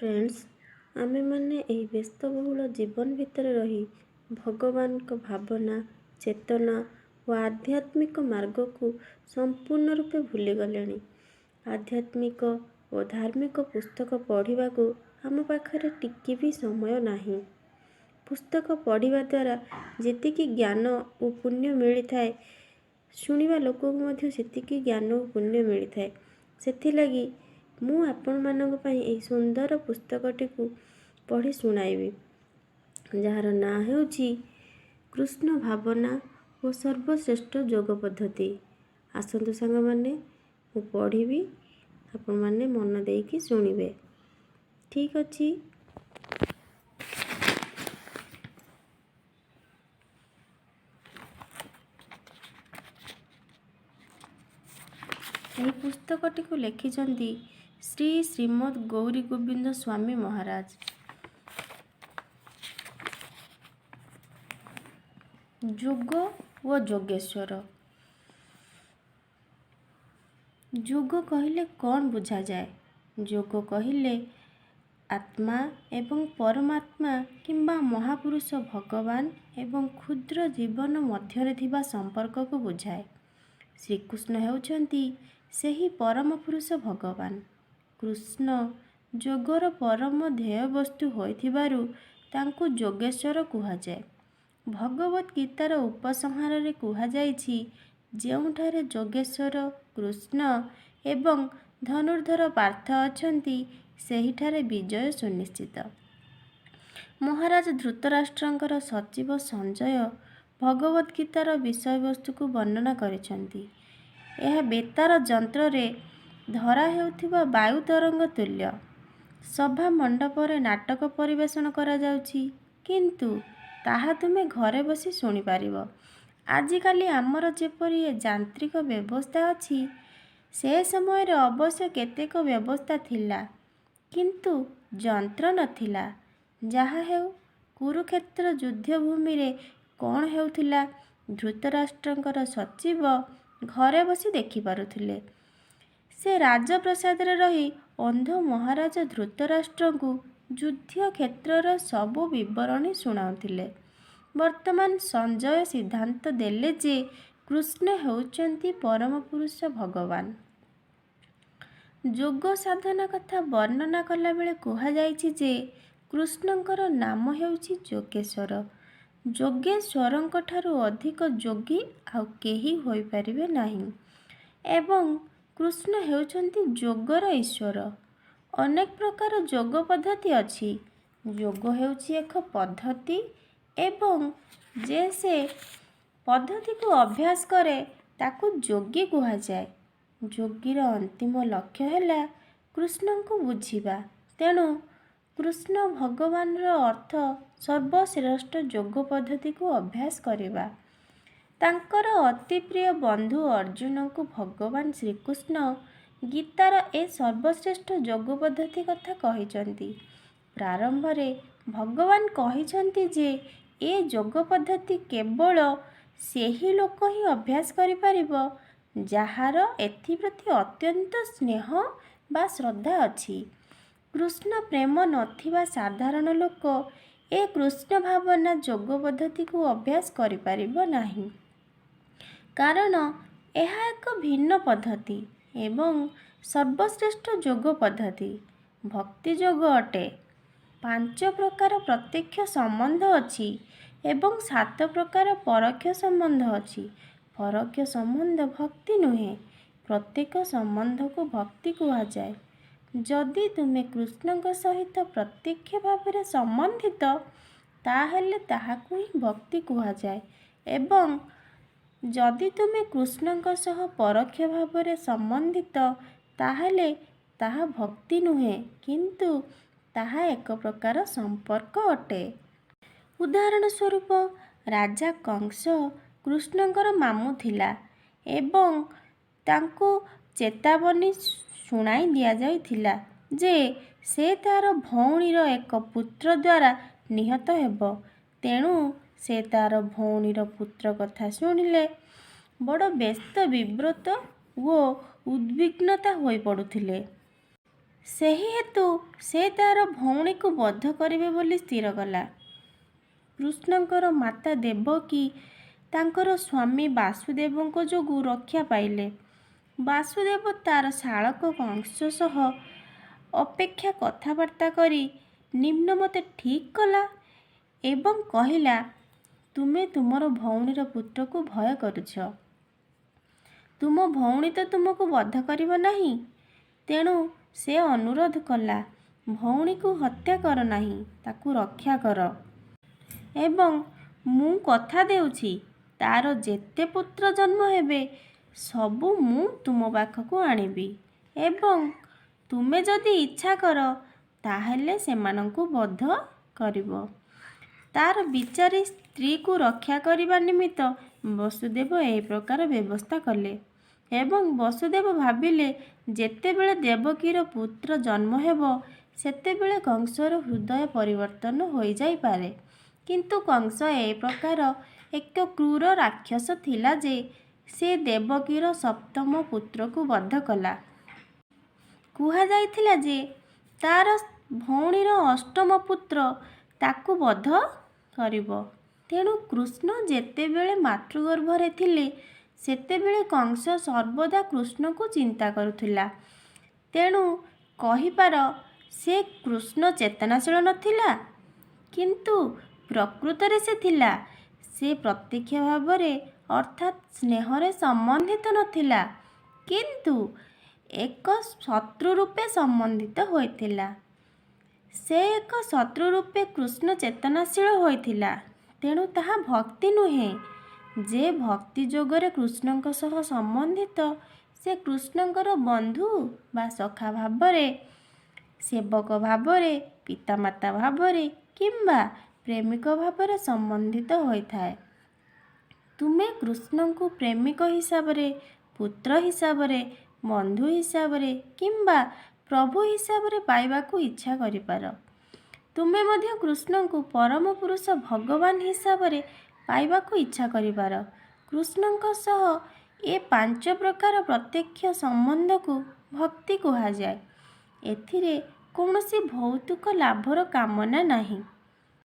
Friends, ଆମେମାନେ ଏହି ବ୍ୟସ୍ତବହୁଳ ଜୀବନ ଭିତରେ ରହି ଭଗବାନଙ୍କ ଭାବନା, ଚେତନା ଓ ଆଧ୍ୟାତ୍ମିକ ମାର୍ଗକୁ ସମ୍ପୂର୍ଣ୍ଣ ରୂପେ ଭୁଲିଗଲେଣି। ଆଧ୍ୟାତ୍ମିକ ଓ ଧାର୍ମିକ ପୁସ୍ତକ ପଢ଼ିବାକୁ ଆମ ପାଖରେ ଟିକେ ବି ସମୟ ନାହିଁ। ପୁସ୍ତକ ପଢ଼ିବା ଦ୍ୱାରା ଯେତିକି ଜ୍ଞାନ ଓ ପୁଣ୍ୟ ମିଳିଥାଏ, ଶୁଣିବା ଲୋକଙ୍କୁ ମଧ୍ୟ ସେତିକି ଜ୍ଞାନ ଓ ପୁଣ୍ୟ ମିଳିଥାଏ। ସେଥିଲାଗି ମୁଁ ଆପଣମାନଙ୍କ ପାଇଁ ଏହି ସୁନ୍ଦର ପୁସ୍ତକଟିକୁ ପଢ଼ି ଶୁଣାଇବି, ଯାହାର ନାଁ ହେଉଛି କୃଷ୍ଣ ଭାବନା ଓ ସର୍ବଶ୍ରେଷ୍ଠ ଯୋଗ ପଦ୍ଧତି। ଆସନ୍ତୁ ସାଙ୍ଗମାନେ, ମୁଁ ପଢ଼ିବି, ଆପଣମାନେ ମନ ଦେଇକି ଶୁଣିବେ। ଠିକ୍ ଅଛି। ଏହି ପୁସ୍ତକଟିକୁ ଲେଖିଛନ୍ତି ଶ୍ରୀ ଶ୍ରୀମଦ୍ ଗୌରୀ ଗୋବିନ୍ଦ ସ୍ୱାମୀ ମହାରାଜ। ଯୋଗ ଓ ଯୋଗେଶ୍ୱର। ଯୋଗ କହିଲେ କ'ଣ ବୁଝାଯାଏ? ଯୋଗ କହିଲେ ଆତ୍ମା ଏବଂ ପରମାତ୍ମା କିମ୍ବା ମହାପୁରୁଷ ଭଗବାନ ଏବଂ କ୍ଷୁଦ୍ର ଜୀବନ ମଧ୍ୟରେ ଥିବା ସମ୍ପର୍କକୁ ବୁଝାଏ। ଶ୍ରୀକୃଷ୍ଣ ହେଉଛନ୍ତି ସେହି ପରମ ପୁରୁଷ ଭଗବାନ। କୃଷ୍ଣ ଯୋଗର ପରମ ଧ୍ୟେୟବସ୍ତୁ ହୋଇଥିବାରୁ ତାଙ୍କୁ ଯୋଗେଶ୍ୱର କୁହାଯାଏ। ଭଗବତ୍ ଗୀତାର ଉପସଂହାରରେ କୁହାଯାଇଛି, ଯେଉଁଠାରେ ଯୋଗେଶ୍ୱର କୃଷ୍ଣ ଏବଂ ଧନୁର୍ଦ୍ଧର ପାର୍ଥ ଅଛନ୍ତି, ସେହିଠାରେ ବିଜୟ ସୁନିଶ୍ଚିତ। ମହାରାଜ ଧୃତରାଷ୍ଟ୍ରଙ୍କର ସଚିବ ସଞ୍ଜୟ ଭଗବତ୍ ଗୀତାର ବିଷୟବସ୍ତୁକୁ ବର୍ଣ୍ଣନା କରିଛନ୍ତି। ଏହା ବେତାର ଯନ୍ତ୍ରରେ ଧରା ହେଉଥିବା ବାୟୁ ତରଙ୍ଗ ତୁଲ୍ୟ। ସଭା ମଣ୍ଡପରେ ନାଟକ ପରିବେଷଣ କରାଯାଉଛି, କିନ୍ତୁ ତାହା ତୁମେ ଘରେ ବସି ଶୁଣିପାରିବ। ଆଜିକାଲି ଆମର ଯେପରି ଯାନ୍ତ୍ରିକ ବ୍ୟବସ୍ଥା ଅଛି, ସେ ସମୟରେ ଅବଶ୍ୟ କେତେକ ବ୍ୟବସ୍ଥା ଥିଲା, କିନ୍ତୁ ଯନ୍ତ୍ର ନଥିଲା। ଯାହା ହେଉ, କୁରୁକ୍ଷେତ୍ର ଯୁଦ୍ଧଭୂମିରେ କ'ଣ ହେଉଥିଲା, ଧୃତରାଷ୍ଟ୍ରଙ୍କର ସଚିବ ଘରେ ବସି ଦେଖିପାରୁଥିଲେ। ସେ ରାଜପ୍ରସାଦରେ ରହି ଅନ୍ଧ ମହାରାଜ ଧୃତରାଷ୍ଟ୍ରଙ୍କୁ ଯୁଦ୍ଧକ୍ଷେତ୍ରର ସବୁ ବିବରଣୀ ଶୁଣାଉଥିଲେ। ବର୍ତ୍ତମାନ ସଞ୍ଜୟ ସିଦ୍ଧାନ୍ତ ଦେଲେ ଯେ କୃଷ୍ଣ ହେଉଛନ୍ତି ପରମ ପୁରୁଷ ଭଗବାନ। ଯୋଗ ସାଧନା କଥା ବର୍ଣ୍ଣନା କଲାବେଳେ କୁହାଯାଇଛି ଯେ କୃଷ୍ଣଙ୍କର ନାମ ହେଉଛି ଯୋଗେଶ୍ୱର। ଯୋଗେଶ୍ୱରଙ୍କଠାରୁ ଅଧିକ ଯୋଗୀ ଆଉ କେହି ହୋଇପାରିବେ ନାହିଁ ଏବଂ କୃଷ୍ଣ ହେଉଛନ୍ତି ଯୋଗର ଈଶ୍ୱର। ଅନେକ ପ୍ରକାର ଯୋଗ ପଦ୍ଧତି ଅଛି। ଯୋଗ ହେଉଛି ଏକ ପଦ୍ଧତି ଏବଂ ଯେ ସେ ପଦ୍ଧତିକୁ ଅଭ୍ୟାସ କରେ, ତାକୁ ଯୋଗୀ କୁହାଯାଏ। ଯୋଗୀର ଅନ୍ତିମ ଲକ୍ଷ୍ୟ ହେଲା କୃଷ୍ଣଙ୍କୁ ବୁଝିବା। ତେଣୁ କୃଷ୍ଣ ଭଗବାନର ଅର୍ଥ ସର୍ବଶ୍ରେଷ୍ଠ ଯୋଗ ପଦ୍ଧତିକୁ ଅଭ୍ୟାସ କରିବା। ତାଙ୍କର ଅତି ପ୍ରିୟ ବନ୍ଧୁ ଅର୍ଜୁନଙ୍କୁ ଭଗବାନ ଶ୍ରୀକୃଷ୍ଣ ଗୀତାର ଏ ସର୍ବଶ୍ରେଷ୍ଠ ଯୋଗ ପଦ୍ଧତି କଥା କହିଛନ୍ତି। ପ୍ରାରମ୍ଭରେ ଭଗବାନ କହିଛନ୍ତି ଯେ ଏ ଯୋଗ ପଦ୍ଧତି କେବଳ ସେହି ଲୋକ ହିଁ ଅଭ୍ୟାସ କରିପାରିବ, ଯାହାର ଏଥିପ୍ରତି ଅତ୍ୟନ୍ତ ସ୍ନେହ ବା ଶ୍ରଦ୍ଧା ଅଛି। କୃଷ୍ଣ ପ୍ରେମ ନଥିବା ସାଧାରଣ ଲୋକ ଏ କୃଷ୍ଣ ଭାବନା ଯୋଗ ପଦ୍ଧତିକୁ ଅଭ୍ୟାସ କରିପାରିବ ନାହିଁ, କାରଣ ଏହା ଏକ ଭିନ୍ନ ପଦ୍ଧତି ଏବଂ ସର୍ବଶ୍ରେଷ୍ଠ ଯୋଗ ପଦ୍ଧତି ଭକ୍ତି ଯୋଗ ଅଟେ। 5 ପ୍ରକାର ପ୍ରତ୍ୟକ୍ଷ ସମ୍ବନ୍ଧ ଅଛି ଏବଂ 7 ପ୍ରକାର ପରୋକ୍ଷ ସମ୍ବନ୍ଧ ଅଛି। ପରୋକ୍ଷ ସମ୍ବନ୍ଧ ଭକ୍ତି ନୁହେଁ, ପ୍ରତ୍ୟକ୍ଷ ସମ୍ବନ୍ଧକୁ ଭକ୍ତି କୁହାଯାଏ। ଯଦି ତୁମେ କୃଷ୍ଣଙ୍କ ସହିତ ପ୍ରତ୍ୟକ୍ଷ ଭାବରେ ସମ୍ବନ୍ଧିତ, ତାହେଲେ ତାହାକୁ ହିଁ ଭକ୍ତି କୁହାଯାଏ ଏବଂ ଯଦି ତୁମେ କୃଷ୍ଣଙ୍କ ସହ ପରୋକ୍ଷ ଭାବରେ ସମ୍ବନ୍ଧିତ, ତାହେଲେ ତାହା ଭକ୍ତି ନୁହେଁ, କିନ୍ତୁ ତାହା ଏକ ପ୍ରକାର ସମ୍ପର୍କ ଅଟେ। ଉଦାହରଣ ସ୍ୱରୂପ, ରାଜା କଂସ କୃଷ୍ଣଙ୍କର ମାମୁଁ ଥିଲା ଏବଂ ତାଙ୍କୁ ଚେତାବନୀ ଶୁଣାଇ ଦିଆଯାଇଥିଲା ଯେ ସେ ତା'ର ଭଉଣୀର ଏକ ପୁତ୍ର ଦ୍ୱାରା ନିହତ ହେବ। ତେଣୁ ସେ ତା'ର ଭଉଣୀର ପୁତ୍ର କଥା ଶୁଣିଲେ ବଡ଼ ବ୍ୟସ୍ତ ବିବ୍ରତ ଓ ଉଦ୍ବିଗ୍ନତା ହୋଇପଡ଼ୁଥିଲେ। ସେହି ହେତୁ ସେ ତା'ର ଭଉଣୀକୁ ବଧ କରିବେ ବୋଲି ସ୍ଥିର କଲା। କୃଷ୍ଣଙ୍କର ମାତା ଦେବକୀ ତାଙ୍କର ସ୍ୱାମୀ ବାସୁଦେବଙ୍କ ଯୋଗୁଁ ରକ୍ଷା ପାଇଲେ। ବାସୁଦେବ ତା'ର ଶାଳକ କଂସ ସହ ଅପେକ୍ଷା କଥାବାର୍ତ୍ତା କରି ନିମ୍ନମତେ ଠିକ୍ କଲା ଏବଂ କହିଲା, ତୁମେ ତୁମର ଭଉଣୀର ପୁତ୍ରକୁ ଭୟ କରୁଛ। ତୁମ ଭଉଣୀ ତ ତୁମକୁ ବଧ କରିବ ନାହିଁ। ତେଣୁ ସେ ଅନୁରୋଧ କଲା, ଭଉଣୀକୁ ହତ୍ୟା କର ନାହିଁ, ତାକୁ ରକ୍ଷା କର। ଏବଂ ମୁଁ କଥା ଦେଉଛି, ତା'ର ଯେତେ ପୁତ୍ର ଜନ୍ମ ହେବେ ସବୁ ମୁଁ ତୁମ ପାଖକୁ ଆଣିବି ଏବଂ ତୁମେ ଯଦି ଇଚ୍ଛା କର ତାହେଲେ ସେମାନଙ୍କୁ ବଧ କରିବ। ତା'ର ବିଚାରୀ ସ୍ତ୍ରୀକୁ ରକ୍ଷା କରିବା ନିମିତ୍ତ ବସୁଦେବ ଏହି ପ୍ରକାର ବ୍ୟବସ୍ଥା କଲେ। ଏବଂ ବସୁଦେବ ଭାବିଲେ, ଯେତେବେଳେ ଦେବକୀର ପୁତ୍ର ଜନ୍ମ ହେବ ସେତେବେଳେ କଂସର ହୃଦୟ ପରିବର୍ତ୍ତନ ହୋଇଯାଇପାରେ। କିନ୍ତୁ କଂସ ଏ ପ୍ରକାର ଏକ କ୍ରୂର ରାକ୍ଷସ ଥିଲା ଯେ ସେ ଦେବକୀର ସପ୍ତମ ପୁତ୍ରକୁ ବଧ କଲା। କୁହାଯାଇଥିଲା ଯେ ତା'ର ଭଉଣୀର ଅଷ୍ଟମ ପୁତ୍ର ତାକୁ ବଧ କରିବ। ତେଣୁ କୃଷ୍ଣ ଯେତେବେଳେ ମାତୃଗର୍ଭରେ ଥିଲେ ସେତେବେଳେ କଂସ ସର୍ବଦା କୃଷ୍ଣକୁ ଚିନ୍ତା କରୁଥିଲା। ତେଣୁ କହିପାର ସେ କୃଷ୍ଣ ଚେତନାଶୀଳ ନଥିଲା, କିନ୍ତୁ ପ୍ରକୃତରେ ସେ ଥିଲା। ସେ ପ୍ରତ୍ୟକ୍ଷ ଭାବରେ ଅର୍ଥାତ୍ ସ୍ନେହରେ ସମ୍ବନ୍ଧିତ ନଥିଲା, କିନ୍ତୁ ଏକ ଶତ୍ରୁ ରୂପେ ସମ୍ବନ୍ଧିତ ହୋଇଥିଲା। ସେ ଏକ ଶତ୍ରୁ ରୂପେ କୃଷ୍ଣ ଚେତନାଶୀଳ ହୋଇଥିଲା। ତେଣୁ ତାହା ଭକ୍ତି ନୁହେଁ। ଯେ ଭକ୍ତି ଯୋଗରେ କୃଷ୍ଣଙ୍କ ସହ ସମ୍ବନ୍ଧିତ ସେ କୃଷ୍ଣଙ୍କର ବନ୍ଧୁ ବା ସଖା ଭାବରେ, ସେବକ ଭାବରେ, ପିତାମାତା ଭାବରେ କିମ୍ବା ପ୍ରେମିକ ଭାବରେ ସମ୍ବନ୍ଧିତ ହୋଇଥାଏ। ତୁମେ କୃଷ୍ଣଙ୍କୁ ପ୍ରେମିକ ହିସାବରେ, ପୁତ୍ର ହିସାବରେ, ବନ୍ଧୁ ହିସାବରେ କିମ୍ବା ପ୍ରଭୁ ହିସାବରେ ପାଇବାକୁ ଇଚ୍ଛା କରିପାର। ତୁମେ ମଧ୍ୟ କୃଷ୍ଣଙ୍କୁ ପରମ ପୁରୁଷ ଭଗବାନ ହିସାବରେ ପାଇବାକୁ ଇଚ୍ଛା କରିପାର। କୃଷ୍ଣଙ୍କ ସହ ଏ 5 ପ୍ରକାର ପ୍ରତ୍ୟକ୍ଷ ସମ୍ବନ୍ଧକୁ ଭକ୍ତି କୁହାଯାଏ। ଏଥିରେ କୌଣସି ଭୌତିକ ଲାଭର କାମନା ନାହିଁ।